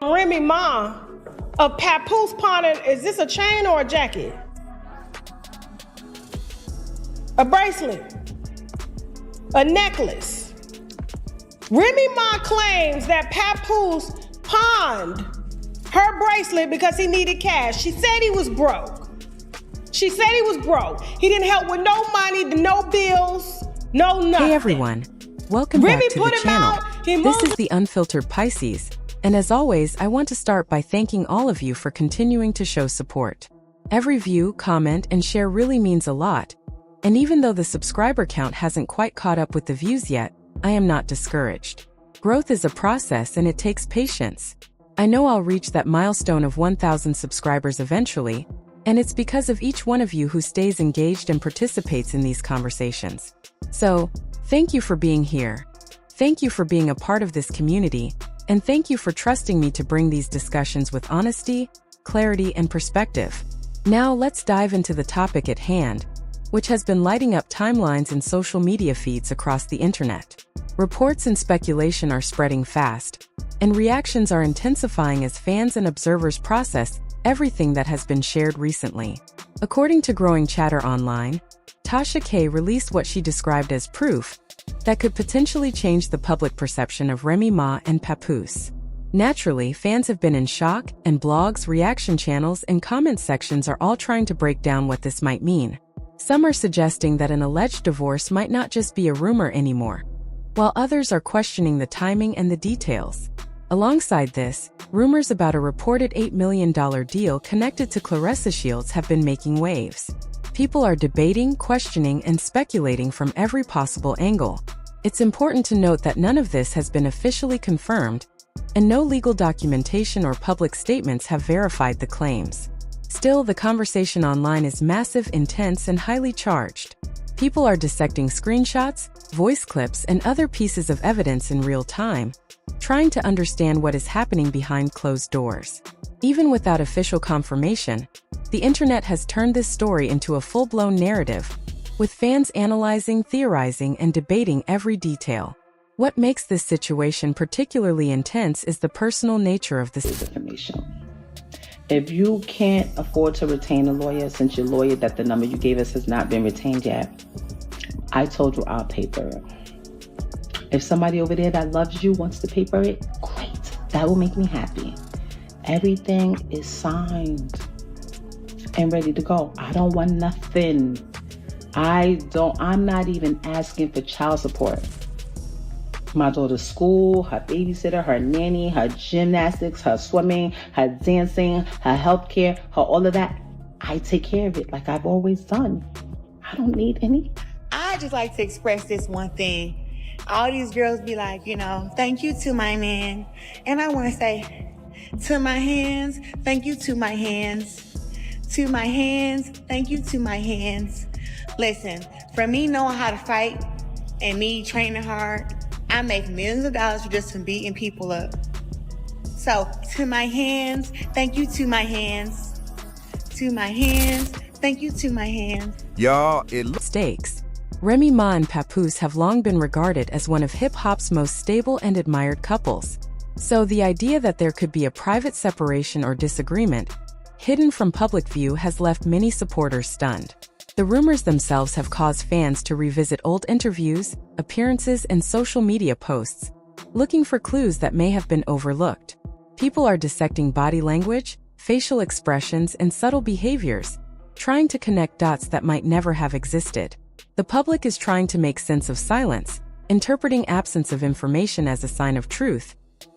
Remy Ma of Papoose pawned. Is this a chain or a jacket? A bracelet? A necklace? Remy Ma claims that Papoose pawned her bracelet because he needed cash. She said he was broke. She said he was broke. He didn't help with no money, no bills, no nothing. Hey everyone, welcome Remy back to put the him channel. out. He This moved- is the Unfiltered Pisces, and as always, I want to start by thanking all of you for continuing to show support. Every view, comment, and share really means a lot, and even though the subscriber count hasn't quite caught up with the views yet, I am not discouraged. Growth is a process and it takes patience. I know I'll reach that milestone of 1,000 subscribers eventually, and it's because of each one of you who stays engaged and participates in these conversations. So, thank you for being here. Thank you for being a part of this community, and thank you for trusting me to bring these discussions with honesty, clarity, and perspective. Now let's dive into the topic at hand, which has been lighting up timelines and social media feeds across the internet. Reports and speculation are spreading fast, and reactions are intensifying as fans and observers process everything that has been shared recently. According to growing chatter online, Tasha K released what she described as proof that could potentially change the public perception of Remy Ma and Papoose. Naturally, fans have been in shock, and blogs, reaction channels, and comment sections are all trying to break down what this might mean. Some are suggesting that an alleged divorce might not just be a rumor anymore, while others are questioning the timing and the details. Alongside this, rumors about a reported $8 million deal connected to Claressa Shields have been making waves. People are debating, questioning, and speculating from every possible angle. It's important to note that none of this has been officially confirmed, and no legal documentation or public statements have verified the claims. Still, the conversation online is massive, intense, and highly charged. People are dissecting screenshots, voice clips, and other pieces of evidence in real time, trying to understand what is happening behind closed doors. Even without official confirmation, the internet has turned this story into a full-blown narrative, with fans analyzing, theorizing, and debating every detail. What makes this situation particularly intense is the personal nature of this information. If you can't afford to retain a lawyer, since your lawyer that the number you gave us has not been retained yet, I told you I'll paper it. If somebody over there that loves you wants to paper it, great. That will make me happy. Everything is signed and ready to go. I don't want nothing. I'm not even asking for child support. My daughter's school, her babysitter, her nanny, her gymnastics, her swimming, her dancing, her healthcare, her all of that. I take care of it like I've always done. I don't need any. I just like to express this one thing. All these girls be like, thank you to my man. And I want to say, to my hands, thank you to my hands. To my hands, thank you to my hands. Listen, for me knowing how to fight and me training hard, I make millions of dollars just from beating people up. So, to my hands, thank you to my hands. To my hands, thank you to my hands. Y'all, stakes. Remy Ma and Papoose have long been regarded as one of hip-hop's most stable and admired couples. So the idea that there could be a private separation or disagreement, hidden from public view, has left many supporters stunned. The rumors themselves have caused fans to revisit old interviews, appearances, and social media posts, looking for clues that may have been overlooked. People are dissecting body language, facial expressions, and subtle behaviors, trying to connect dots that might never have existed. The public is trying to make sense of silence, interpreting absence of information as a sign of truth,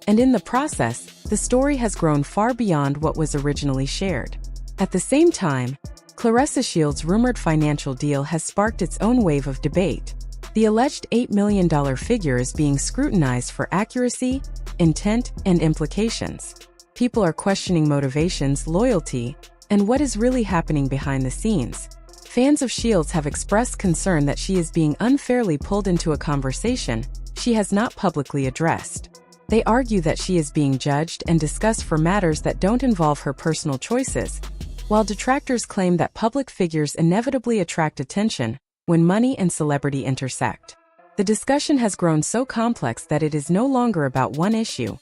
and in the process, the story has grown far beyond what was originally shared. At the same time, Claressa Shields' rumored financial deal has sparked its own wave of debate. The alleged $8 million figure is being scrutinized for accuracy, intent, and implications. People are questioning motivations, loyalty, and what is really happening behind the scenes. Fans of Shields have expressed concern that she is being unfairly pulled into a conversation she has not publicly addressed. They argue that she is being judged and discussed for matters that don't involve her personal choices, while detractors claim that public figures inevitably attract attention when money and celebrity intersect. The discussion has grown so complex that it is no longer about one issue.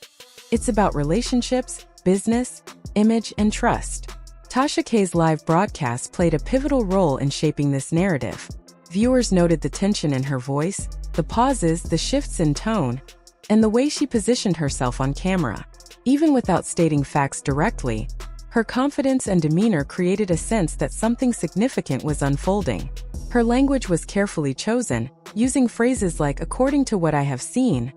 It's about relationships, business, image, and trust. Tasha K's live broadcast played a pivotal role in shaping this narrative. Viewers noted the tension in her voice, the pauses, the shifts in tone, and the way she positioned herself on camera. Even without stating facts directly, her confidence and demeanor created a sense that something significant was unfolding. Her language was carefully chosen, using phrases like "according to what I have seen,"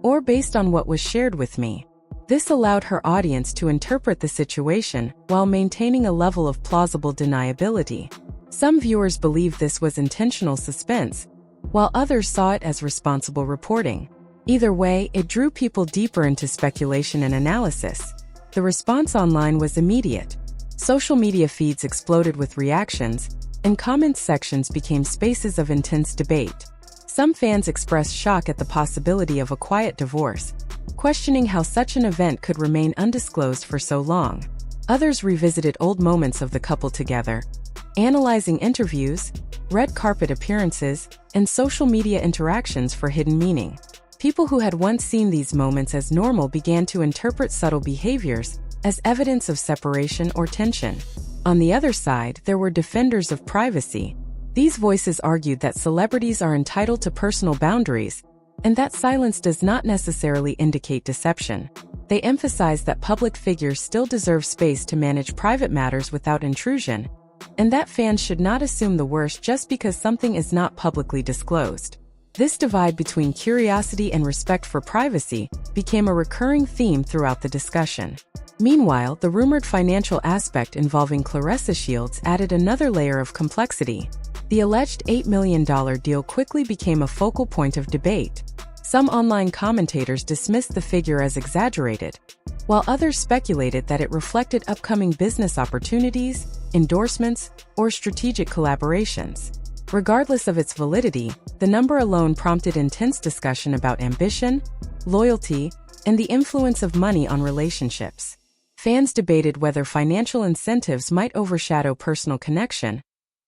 or "based on what was shared with me." This allowed her audience to interpret the situation while maintaining a level of plausible deniability. Some viewers believed this was intentional suspense, while others saw it as responsible reporting. Either way, it drew people deeper into speculation and analysis. The response online was immediate. Social media feeds exploded with reactions, and comments sections became spaces of intense debate. Some fans expressed shock at the possibility of a quiet divorce, questioning how such an event could remain undisclosed for so long. Others revisited old moments of the couple together, analyzing interviews, red carpet appearances, and social media interactions for hidden meaning. People who had once seen these moments as normal began to interpret subtle behaviors as evidence of separation or tension. On the other side, there were defenders of privacy. These voices argued that celebrities are entitled to personal boundaries, and that silence does not necessarily indicate deception. They emphasized that public figures still deserve space to manage private matters without intrusion, and that fans should not assume the worst just because something is not publicly disclosed. This divide between curiosity and respect for privacy became a recurring theme throughout the discussion. Meanwhile, the rumored financial aspect involving Claressa Shields added another layer of complexity. The alleged $8 million deal quickly became a focal point of debate. Some online commentators dismissed the figure as exaggerated, while others speculated that it reflected upcoming business opportunities, endorsements, or strategic collaborations. Regardless of its validity, the number alone prompted intense discussion about ambition, loyalty, and the influence of money on relationships. Fans debated whether financial incentives might overshadow personal connection,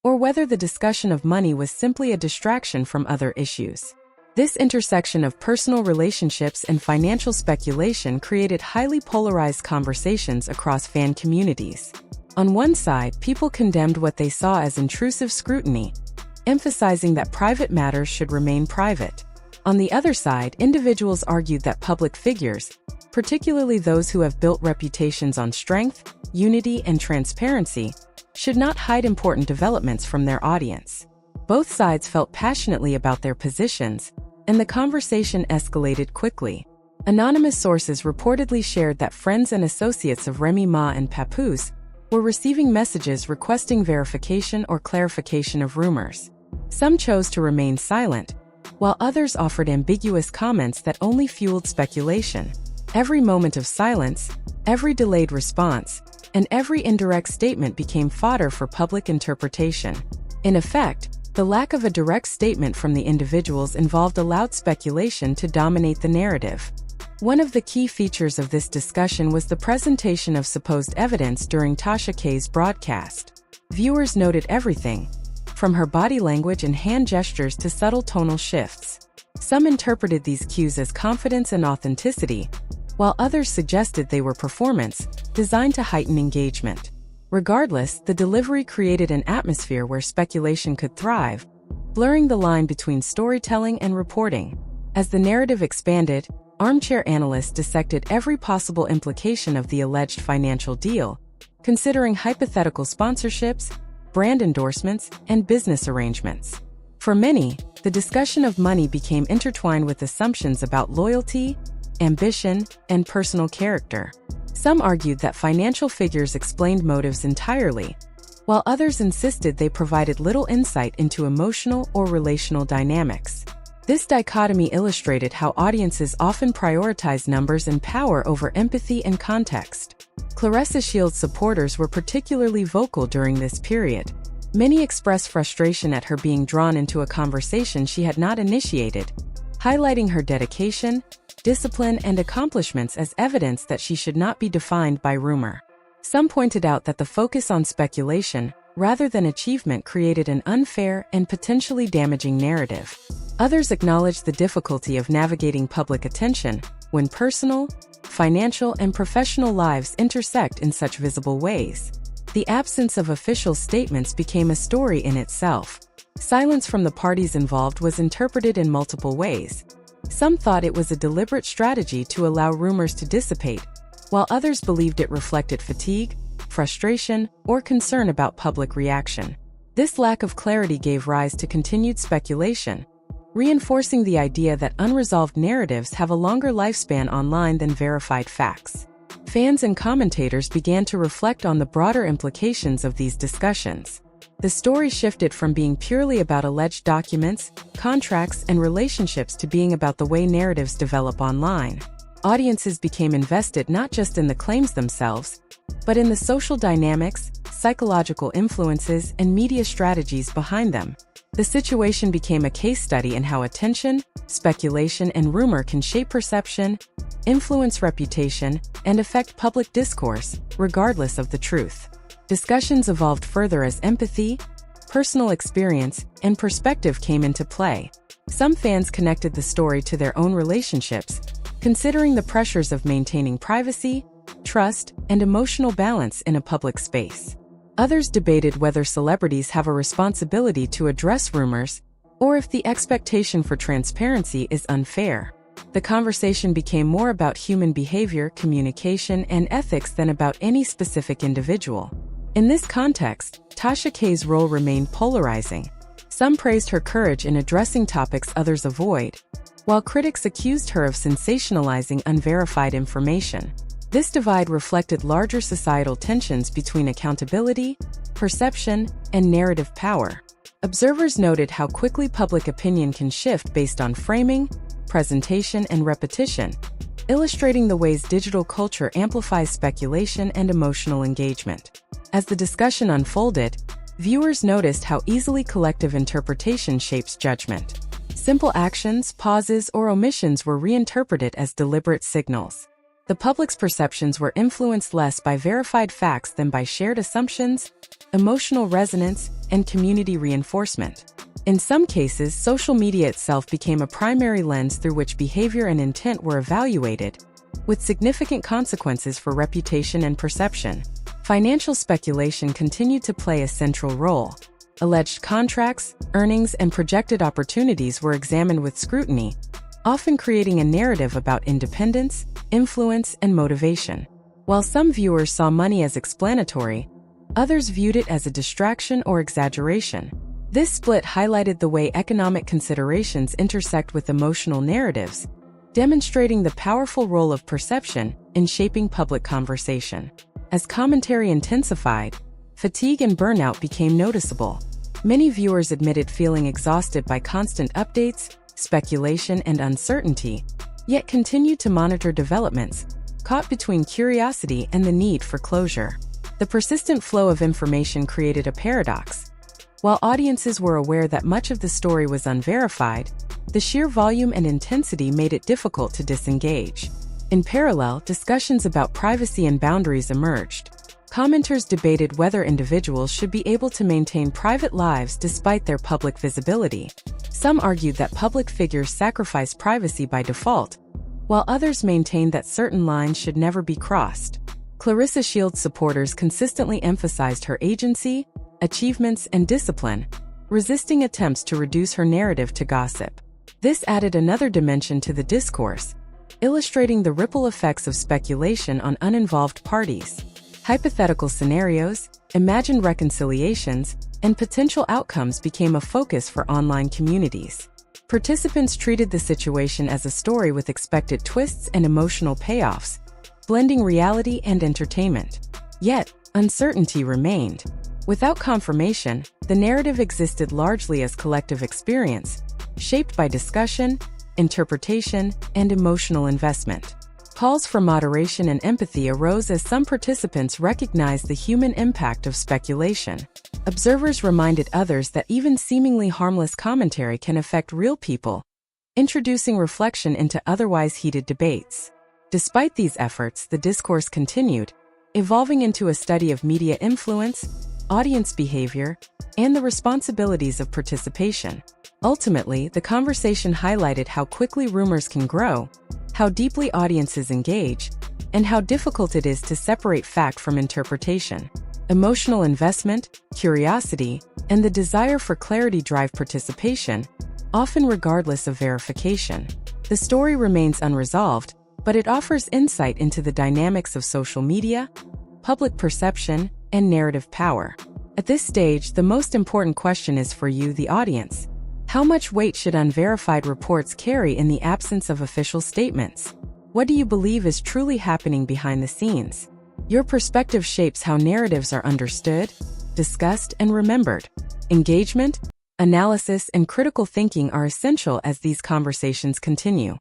or whether the discussion of money was simply a distraction from other issues. This intersection of personal relationships and financial speculation created highly polarized conversations across fan communities. On one side, people condemned what they saw as intrusive scrutiny, emphasizing that private matters should remain private. On the other side, individuals argued that public figures, particularly those who have built reputations on strength, unity, and transparency, should not hide important developments from their audience. Both sides felt passionately about their positions, and the conversation escalated quickly. Anonymous sources reportedly shared that friends and associates of Remy Ma and Papoose were receiving messages requesting verification or clarification of rumors. Some chose to remain silent, while others offered ambiguous comments that only fueled speculation. Every moment of silence, every delayed response, and every indirect statement became fodder for public interpretation. In effect, the lack of a direct statement from the individuals involved allowed speculation to dominate the narrative. One of the key features of this discussion was the presentation of supposed evidence during Tasha K's broadcast. Viewers noted everything, from her body language and hand gestures to subtle tonal shifts. Some interpreted these cues as confidence and authenticity, while others suggested they were performance, designed to heighten engagement. Regardless, the delivery created an atmosphere where speculation could thrive, blurring the line between storytelling and reporting. As the narrative expanded, armchair analysts dissected every possible implication of the alleged financial deal, considering hypothetical sponsorships, brand endorsements, and business arrangements. For many, the discussion of money became intertwined with assumptions about loyalty, ambition, and personal character. Some argued that financial figures explained motives entirely, while others insisted they provided little insight into emotional or relational dynamics. This dichotomy illustrated how audiences often prioritize numbers and power over empathy and context. Claressa Shields' supporters were particularly vocal during this period. Many expressed frustration at her being drawn into a conversation she had not initiated, highlighting her dedication, discipline, and accomplishments as evidence that she should not be defined by rumor. Some pointed out that the focus on speculation, rather than achievement, created an unfair and potentially damaging narrative. Others acknowledged the difficulty of navigating public attention when personal, financial, and professional lives intersect in such visible ways. The absence of official statements became a story in itself. Silence from the parties involved was interpreted in multiple ways. Some thought it was a deliberate strategy to allow rumors to dissipate, while others believed it reflected fatigue, frustration, or concern about public reaction. This lack of clarity gave rise to continued speculation, reinforcing the idea that unresolved narratives have a longer lifespan online than verified facts. Fans and commentators began to reflect on the broader implications of these discussions. The story shifted from being purely about alleged documents, contracts, and relationships to being about the way narratives develop online. Audiences became invested not just in the claims themselves, but in the social dynamics, psychological influences, and media strategies behind them. The situation became a case study in how attention, speculation, and rumor can shape perception, influence reputation, and affect public discourse, regardless of the truth. Discussions evolved further as empathy, personal experience, and perspective came into play. Some fans connected the story to their own relationships, considering the pressures of maintaining privacy, trust, and emotional balance in a public space. Others debated whether celebrities have a responsibility to address rumors, or if the expectation for transparency is unfair. The conversation became more about human behavior, communication, and ethics than about any specific individual. In this context, Tasha K's role remained polarizing. Some praised her courage in addressing topics others avoid, while critics accused her of sensationalizing unverified information. This divide reflected larger societal tensions between accountability, perception, and narrative power. Observers noted how quickly public opinion can shift based on framing, presentation, and repetition, illustrating the ways digital culture amplifies speculation and emotional engagement. As the discussion unfolded, viewers noticed how easily collective interpretation shapes judgment. Simple actions, pauses, or omissions were reinterpreted as deliberate signals. The public's perceptions were influenced less by verified facts than by shared assumptions, emotional resonance, and community reinforcement. In some cases, social media itself became a primary lens through which behavior and intent were evaluated, with significant consequences for reputation and perception. Financial speculation continued to play a central role. Alleged contracts, earnings, and projected opportunities were examined with scrutiny, often creating a narrative about independence, influence, and motivation. While some viewers saw money as explanatory, others viewed it as a distraction or exaggeration. This split highlighted the way economic considerations intersect with emotional narratives, demonstrating the powerful role of perception in shaping public conversation. As commentary intensified, fatigue and burnout became noticeable. Many viewers admitted feeling exhausted by constant updates, speculation, and uncertainty, yet continued to monitor developments, caught between curiosity and the need for closure. The persistent flow of information created a paradox. While audiences were aware that much of the story was unverified, the sheer volume and intensity made it difficult to disengage. In parallel, discussions about privacy and boundaries emerged. Commenters debated whether individuals should be able to maintain private lives despite their public visibility. Some argued that public figures sacrifice privacy by default, while others maintained that certain lines should never be crossed. Claressa Shields supporters consistently emphasized her agency, achievements, and discipline, resisting attempts to reduce her narrative to gossip. This added another dimension to the discourse, illustrating the ripple effects of speculation on uninvolved parties. Hypothetical scenarios, imagined reconciliations, and potential outcomes became a focus for online communities. Participants treated the situation as a story with expected twists and emotional payoffs, blending reality and entertainment. Yet, uncertainty remained. Without confirmation, the narrative existed largely as collective experience, shaped by discussion, interpretation, and emotional investment. Calls for moderation and empathy arose as some participants recognized the human impact of speculation. Observers reminded others that even seemingly harmless commentary can affect real people, introducing reflection into otherwise heated debates. Despite these efforts, the discourse continued, evolving into a study of media influence, audience behavior, and the responsibilities of participation. Ultimately, the conversation highlighted how quickly rumors can grow, how deeply audiences engage, and how difficult it is to separate fact from interpretation. Emotional investment, curiosity, and the desire for clarity drive participation, often regardless of verification. The story remains unresolved, but it offers insight into the dynamics of social media, public perception, and narrative power. At this stage, the most important question is for you, the audience. How much weight should unverified reports carry in the absence of official statements? What do you believe is truly happening behind the scenes? Your perspective shapes how narratives are understood, discussed, and remembered. Engagement, analysis, and critical thinking are essential as these conversations continue.